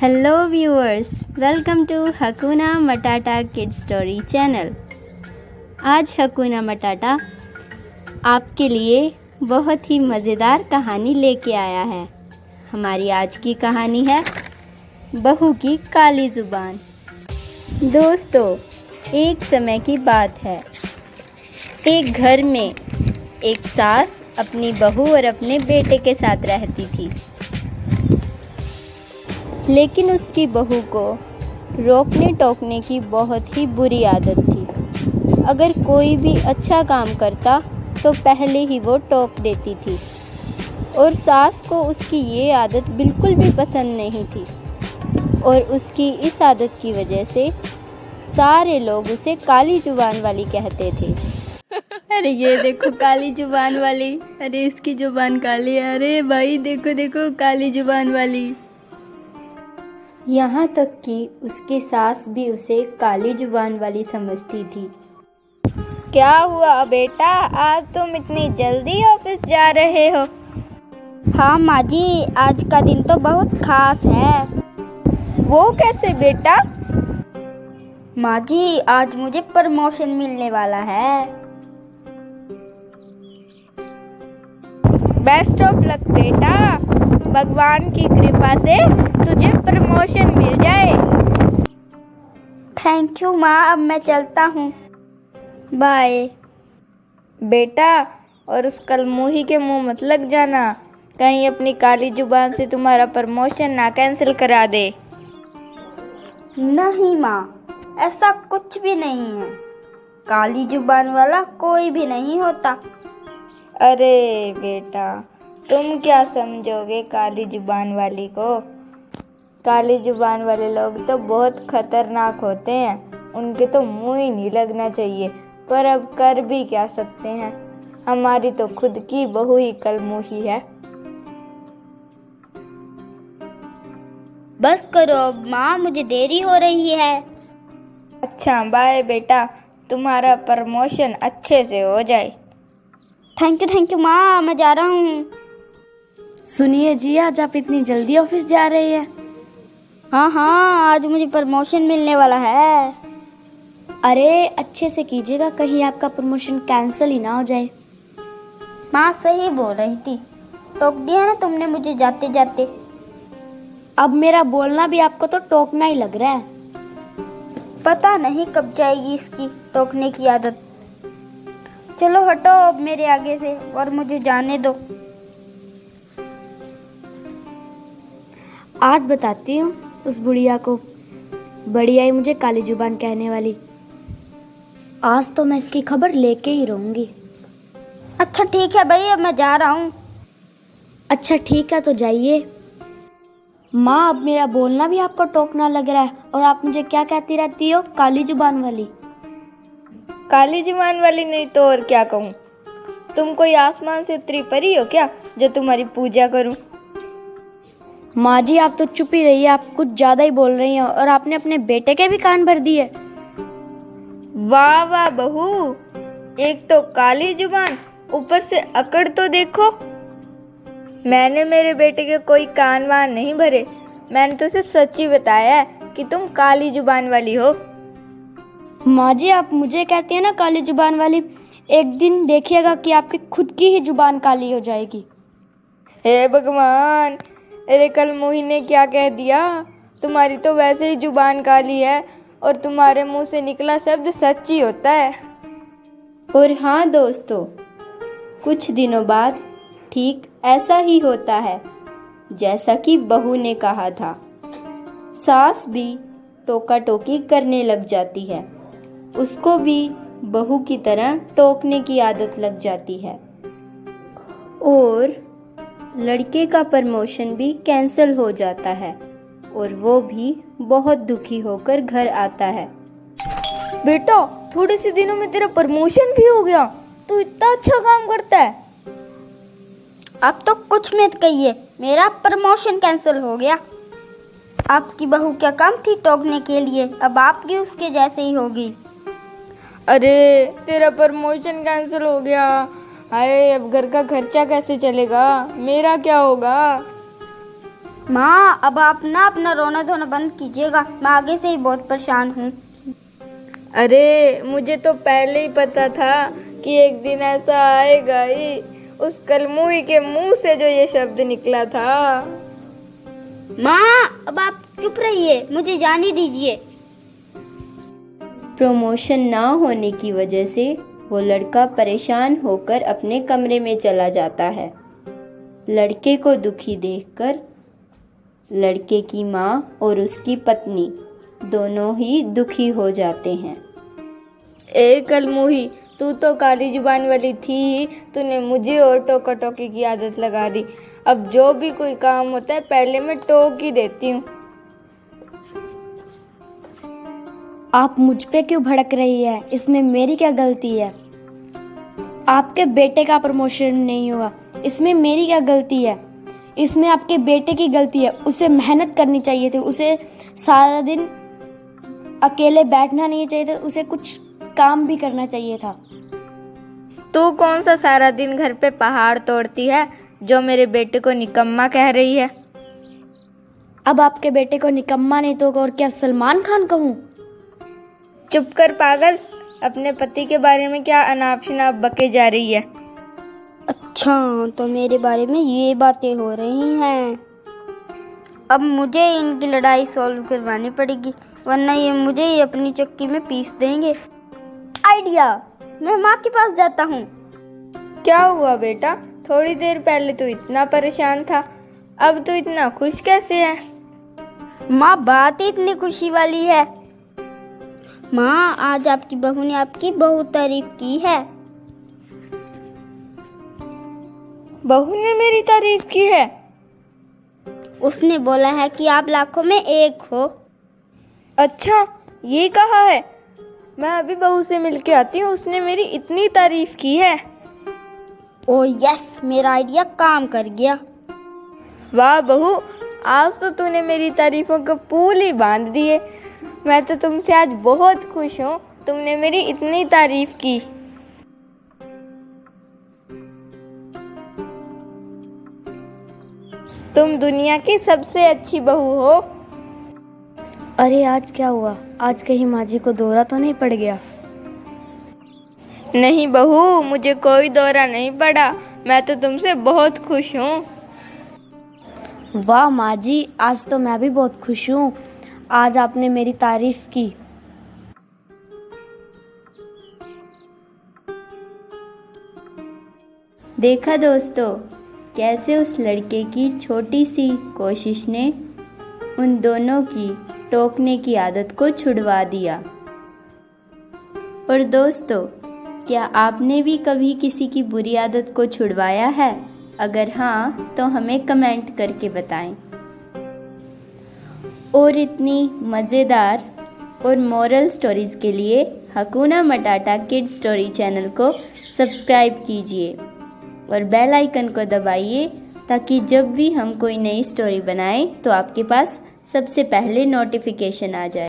Hello viewers, welcome to Hakuna Matata kid story channel. आज Hakuna मटाटा आपके लिए बहुत ही मज़ेदार कहानी लेके आया है। हमारी आज की कहानी है बहू की काली ज़ुबान। दोस्तों, एक समय की बात है। एक घर में एक सास अपनी बहू और अपने बेटे के साथ रहती थी, लेकिन उसकी बहू को रोकने टोकने की बहुत ही बुरी आदत थी। अगर कोई भी अच्छा काम करता तो पहले ही वो टोक देती थी और सास को उसकी ये आदत बिल्कुल भी पसंद नहीं थी और उसकी इस आदत की वजह से सारे लोग उसे काली जुबान वाली कहते थे। अरे ये देखो काली जुबान वाली, अरे इसकी जुबान काली है, अरे भाई देखो देखो काली जुबान वाली। यहाँ तक कि उसकी सास भी उसे काली जुबान वाली समझती थी। क्या हुआ बेटा, आज तुम इतनी जल्दी ऑफिस जा रहे हो? हाँ माँ जी, आज का दिन तो बहुत खास है। वो कैसे बेटा? माँ जी, आज मुझे प्रमोशन मिलने वाला है। बेस्ट ऑफ लक बेटा, भगवान की कृपा से तुझे प्रमोशन मिल जाए। थैंक यू माँ, अब मैं चलता हूँ, बाय। बेटा, और उस कलमुही के मुंह मत लग जाना, कहीं अपनी काली जुबान से तुम्हारा प्रमोशन ना कैंसिल करा दे। नहीं माँ, ऐसा कुछ भी नहीं है। काली जुबान वाला कोई भी नहीं होता। अरे बेटा, तुम क्या समझोगे काली जुबान वाली को? काली जुबान वाले लोग तो बहुत खतरनाक होते हैं, उनके तो मुंह ही नहीं लगना चाहिए, पर अब कर भी क्या सकते हैं, हमारी तो खुद की बहू ही कलमुही है। बस करो अब माँ, मुझे देरी हो रही है। अच्छा बाय बेटा, तुम्हारा प्रमोशन अच्छे से हो जाए। थैंक यू माँ, मैं जा रहा हूँ। सुनिए जी, आज आप इतनी जल्दी ऑफिस जा रहे हैं? हाँ, आज मुझे प्रमोशन मिलने वाला है। अरे अच्छे से कीजिएगा, कहीं आपका प्रमोशन कैंसिल ही ना हो जाए। माँ सही बोल रही थी, टोक दिया ना तुमने मुझे जाते जाते। अब मेरा बोलना भी आपको तो टोकना ही लग रहा है। पता नहीं कब जाएगी इसकी टोकने की आदत। चलो हटो अब मेरे आगे से और मुझे जाने दो। आज बताती हूँ उस बुढ़िया को, बड़ी आई मुझे काली जुबान कहने वाली। आज तो मैं इसकी खबर लेके ही रहूंगी। अच्छा ठीक है भाई, अब मैं जा रहा हूँ। अच्छा ठीक है, तो जाइए। माँ, अब मेरा बोलना भी आपको टोकना लग रहा है और आप मुझे क्या कहती रहती हो, काली जुबान वाली। काली जुबान वाली नहीं तो और क्या कहूँ? तुम कोई आसमान से उतरी परी हो क्या जो तुम्हारी पूजा करूं? माँ जी, आप तो चुप ही रहिए, आप कुछ ज्यादा ही बोल रही हैं और आपने अपने बेटे के भी कान भर दिए। वाह वाह बहू, एक तो काली जुबान, ऊपर से अकड़ तो देखो। मैंने मेरे बेटे के कोई कान वान नहीं भरे, मैंने तो उसे सच ही बताया है कि तुम काली जुबान वाली हो। माँ जी, आप मुझे कहती हैं ना काली जुबान वाली, एक दिन देखिएगा कि आपकी खुद की ही जुबान काली हो जाएगी। हे भगवान, अरे कल मोही ने क्या कह दिया? तुम्हारी तो वैसे ही जुबान काली है और तुम्हारे मुंह से निकला शब्द सच ही होता है। और हाँ दोस्तों, कुछ दिनों बाद ठीक ऐसा ही होता है जैसा कि बहू ने कहा था। सास भी टोका टोकी करने लग जाती है, उसको भी बहू की तरह टोकने की आदत लग जाती है और लड़के का प्रमोशन भी कैंसिल हो जाता है और वो भी बहुत दुखी होकर घर आता है। बेटा, थोड़े से दिनों में तेरा प्रमोशन भी हो गया, तू इतना अच्छा काम करता है। अब तो कुछ मत कहिए, मेरा प्रमोशन कैंसिल हो गया। आपकी बहू क्या काम थी टोकने के लिए, अब आपकी उसके जैसे ही होगी। अरे तेरा प्रमोशन कैंसिल हो गया, हाय अब घर का खर्चा कैसे चलेगा, मेरा क्या होगा? माँ अब आप ना अपना रोना धोना बंद कीजिएगा, मैं आगे से ही बहुत परेशान हूँ। अरे मुझे तो पहले ही पता था कि एक दिन ऐसा आएगा ही, उस कलमुही के मुंह से जो ये शब्द निकला था। माँ अब आप चुप रहिए, मुझे जाने दीजिए। प्रमोशन ना होने की वजह से वो लड़का परेशान होकर अपने कमरे में चला जाता है। लड़के को दुखी देखकर लड़के की माँ और उसकी पत्नी दोनों ही दुखी हो जाते हैं। ए कलमुही, तू तो काली जुबान वाली थी ही, तूने मुझे और टोका टोकी की आदत लगा दी। अब जो भी कोई काम होता है पहले मैं टोक ही देती हूँ। आप मुझ पे क्यों भड़क रही है? इसमें मेरी क्या गलती है? आपके बेटे का प्रमोशन नहीं हुआ, इसमें मेरी क्या गलती है? इसमें आपके बेटे की गलती है। उसे मेहनत करनी चाहिए थी, उसे सारा दिन अकेले बैठना नहीं चाहिए था, उसे कुछ काम भी करना चाहिए था। तू कौन सा सारा दिन घर पे पहाड़ तोड़ती है जो मेरे बेटे को निकम्मा कह रही है? अब आपके बेटे को निकम्मा नहीं तो और क्या सलमान खान कहूँ? चुप कर पागल, अपने पति के बारे में क्या अनाप शनाप बके जा रही है। अच्छा तो मेरे बारे में ये बातें हो रही हैं। अब मुझे इनकी लड़ाई सॉल्व करवानी पड़ेगी, वरना ये मुझे ही अपनी चक्की में पीस देंगे। आइडिया, मैं माँ के पास जाता हूँ। क्या हुआ बेटा? थोड़ी देर पहले तू इतना परेशान था, अब तू इतना खुश कैसे है? माँ बात ही इतनी खुशी वाली है। माँ आज आपकी बहू ने आपकी बहुत तारीफ की है। बहू ने मेरी तारीफ की है? उसने बोला है कि आप लाखों में एक हो। अच्छा ये कहा है? मैं अभी बहू से मिलके आती हूँ, उसने मेरी इतनी तारीफ की है। ओ यस, मेरा आइडिया काम कर गया। वाह बहू, आज तो तूने मेरी तारीफों को पुल ही बांध दिए। मैं तो तुमसे आज बहुत खुश हूँ, तुमने मेरी इतनी तारीफ की। तुम दुनिया की सबसे अच्छी बहू हो। अरे आज क्या हुआ? आज कहीं माँ जी को दौरा तो नहीं पड़ गया? नहीं बहू, मुझे कोई दौरा नहीं पड़ा, मैं तो तुमसे बहुत खुश हूँ। वाह माँ जी, आज तो मैं भी बहुत खुश हूँ। आज आपने मेरी तारीफ की। देखा दोस्तों, कैसे उस लड़के की छोटी सी कोशिश ने उन दोनों की टोकने की आदत को छुड़वा दिया। और दोस्तों, क्या आपने भी कभी किसी की बुरी आदत को छुड़वाया है? अगर हाँ तो हमें कमेंट करके बताएं। और इतनी मज़ेदार और मोरल स्टोरीज़ के लिए हकूना मटाटा किड्स स्टोरी चैनल को सब्सक्राइब कीजिए और बेल आइकन को दबाइए ताकि जब भी हम कोई नई स्टोरी बनाएं तो आपके पास सबसे पहले नोटिफिकेशन आ जाए।